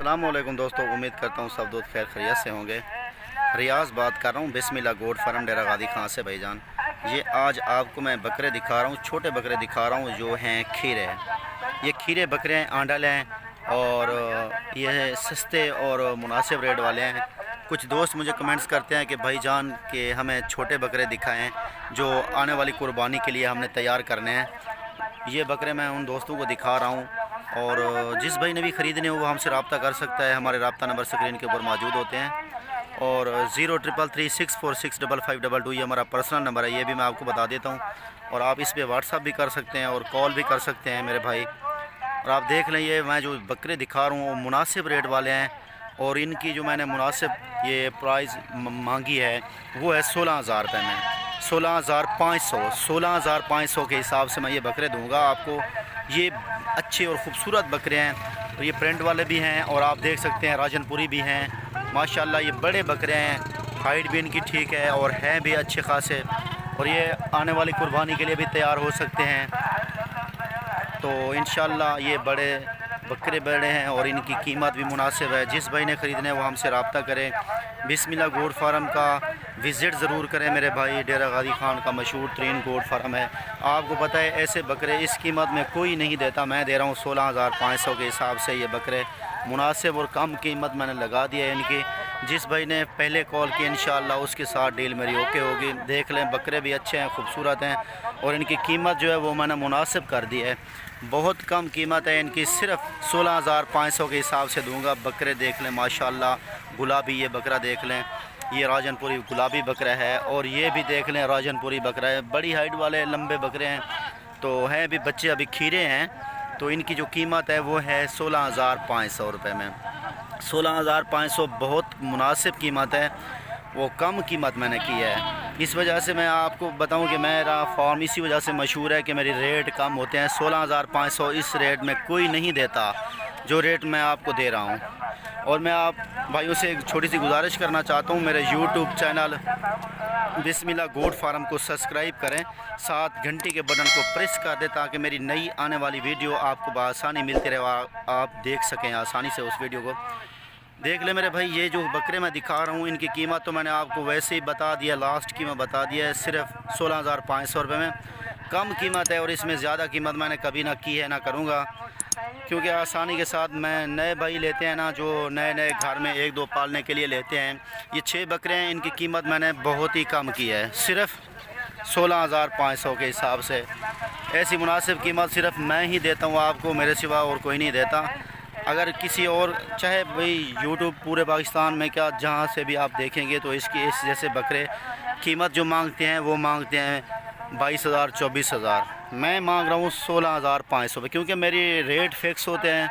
السلام علیکم دوستو، امید کرتا ہوں سب دوست خیر خیریت سے ہوں گے۔ ریاض بات کر رہا ہوں بسم اللہ گوٹ فارم ڈیرہ غازی خان سے بھائی جان۔ یہ آج آپ کو میں بکرے دکھا رہا ہوں، چھوٹے بکرے دکھا رہا ہوں جو ہیں کھیرے ہیں۔ یہ کھیرے بکرے ہیں، آنڈل ہیں اور یہ سستے اور مناسب ریٹ والے ہیں۔ کچھ دوست مجھے کمنٹس کرتے ہیں کہ بھائی جان کہ ہمیں چھوٹے بکرے دکھائیں جو آنے والی قربانی کے لیے ہم نے تیار کرنے ہیں۔ یہ بکرے میں ان دوستوں کو دکھا رہا ہوں، اور جس بھائی نے بھی خریدنے ہو وہ ہم سے رابطہ کر سکتا ہے۔ ہمارے رابطہ نمبر اسکرین کے اوپر موجود ہوتے ہیں، اور 0333646552 یہ ہمارا پرسنل نمبر ہے، یہ بھی میں آپ کو بتا دیتا ہوں۔ اور آپ اس پہ واٹس ایپ بھی کر سکتے ہیں اور کال بھی کر سکتے ہیں میرے بھائی۔ اور آپ دیکھ لیں، یہ میں جو بکرے دکھا رہا ہوں وہ مناسب ریٹ والے ہیں، اور ان کی جو میں نے مناسب یہ پرائز مانگی ہے وہ ہے 16,000 روپے میں، 16,500 کے حساب سے میں یہ بکرے دوں گا آپ کو۔ یہ اچھے اور خوبصورت بکرے ہیں، اور یہ پرنٹ والے بھی ہیں، اور آپ دیکھ سکتے ہیں راجن پوری بھی ہیں ماشاءاللہ۔ یہ بڑے بکرے ہیں، ہائٹ بھی ان کی ٹھیک ہے اور ہیں بھی اچھے خاصے، اور یہ آنے والی قربانی کے لیے بھی تیار ہو سکتے ہیں۔ تو انشاءاللہ یہ بڑے بکرے بڑے ہیں اور ان کی قیمت بھی مناسب ہے۔ جس بھائی نے خریدنے وہ ہم سے رابطہ کریں۔ بسم اللہ گوٹ فارم کا وزٹ ضرور کریں میرے بھائی، ڈیرہ غازی خان کا مشہور ترین گوٹ فارم ہے۔ آپ کو پتہ ہے ایسے بکرے اس قیمت میں کوئی نہیں دیتا، میں دے رہا ہوں 16,500 کے حساب سے۔ یہ بکرے مناسب اور کم قیمت میں نے لگا دیا ہے ان کی۔ جس بھائی نے پہلے کال کی انشاءاللہ اس کے ساتھ ڈیل میری اوکے ہوگی۔ دیکھ لیں بکرے بھی اچھے ہیں، خوبصورت ہیں، اور ان کی قیمت جو ہے وہ میں نے مناسب کر دی ہے۔ بہت کم قیمت ہے ان کی، صرف 16,500 کے حساب سے دوں گا۔ بکرے دیکھ لیں ماشاءاللہ، گلابی یہ بکرا دیکھ لیں، یہ راجن پوری گلابی بکرا ہے، اور یہ بھی دیکھ لیں راجن پوری بکرا ہے۔ بڑی ہائٹ والے لمبے بکرے ہیں، تو ہیں بھی بچے ابھی کھیرے ہیں، تو ان کی جو قیمت ہے وہ ہے 16,500 روپے میں۔ 16,500 بہت مناسب قیمت ہے، وہ کم قیمت میں نے کی ہے۔ اس وجہ سے میں آپ کو بتاؤں کہ میرا فارم اسی وجہ سے مشہور ہے کہ میری ریٹ کم ہوتے ہیں۔ 16,500 اس ریٹ میں کوئی نہیں دیتا جو ریٹ میں آپ کو دے رہا ہوں۔ اور میں آپ بھائیوں سے ایک چھوٹی سی گزارش کرنا چاہتا ہوں، میرے یوٹیوب چینل بسم اللہ گوٹ فارم کو سبسکرائب کریں، ساتھ گھنٹی کے بٹن کو پریس کر دیں تاکہ میری نئی آنے والی ویڈیو آپ کو بآسانی ملتی رہے، آپ دیکھ سکیں آسانی سے اس ویڈیو کو۔ دیکھ لیں میرے بھائی، یہ جو بکرے میں دکھا رہا ہوں ان کی قیمت تو میں نے آپ کو ویسے ہی بتا دیا، لاسٹ کی میں بتا دیا ہے، صرف 16,500 روپے میں۔ کم قیمت ہے، اور اس میں زیادہ قیمت میں نے کبھی نہ کی ہے، نہ کروں گا، کیونکہ آسانی کے ساتھ میں نئے بھائی لیتے ہیں نا، جو نئے گھر میں 1-2 پالنے کے لیے لیتے ہیں۔ یہ 6 بکرے ہیں، ان کی قیمت میں نے بہت ہی کم کی ہے، صرف 16,500 کے حساب سے۔ ایسی مناسب قیمت صرف میں ہی دیتا ہوں آپ کو، میرے سوا اور کوئی نہیں دیتا۔ اگر کسی اور چاہے بھائی یوٹیوب پورے پاکستان میں کیا جہاں سے بھی آپ دیکھیں گے، تو اس جیسے بکرے قیمت جو مانگتے ہیں وہ مانگتے ہیں 22,000 24,000، میں مانگ رہا ہوں 16,500 پہ، کیونکہ میری ریٹ فکس ہوتے ہیں،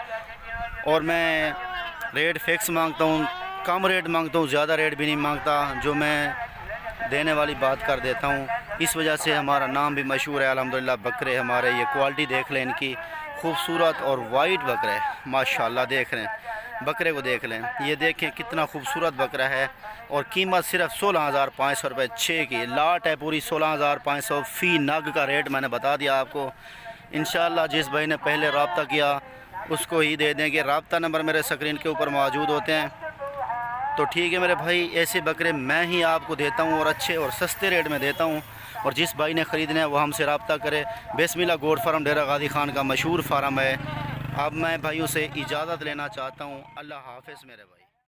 اور میں ریٹ فکس مانگتا ہوں، کم ریٹ مانگتا ہوں، زیادہ ریٹ بھی نہیں مانگتا، جو میں دینے والی بات کر دیتا ہوں۔ اس وجہ سے ہمارا نام بھی مشہور ہے الحمدللہ۔ بکرے ہمارے، یہ کوالٹی دیکھ لیں ان کی، خوبصورت اور وائٹ بکرے ماشاءاللہ۔ دیکھ لیں بکرے کو، دیکھ لیں، یہ دیکھیں کتنا خوبصورت بکرا ہے، اور قیمت صرف 16,500 روپے 6 کی لاٹ ہے پوری۔ 16,500 فی نگ کا ریٹ میں نے بتا دیا آپ کو۔ انشاءاللہ جس بھائی نے پہلے رابطہ کیا اس کو ہی دے دیں گے، رابطہ نمبر میرے اسکرین کے اوپر موجود ہوتے ہیں۔ تو ٹھیک ہے میرے بھائی، ایسے بکرے میں ہی آپ کو دیتا ہوں، اور اچھے اور سستے ریٹ میں دیتا ہوں، اور جس بھائی نے خریدنا ہے وہ ہم سے رابطہ کرے۔ بسم اللہ گوٹ فارم ڈیرہ غازی خان کا مشہور فارم ہے۔ اب میں بھائیوں سے اجازت لینا چاہتا ہوں، اللہ حافظ میرے بھائی۔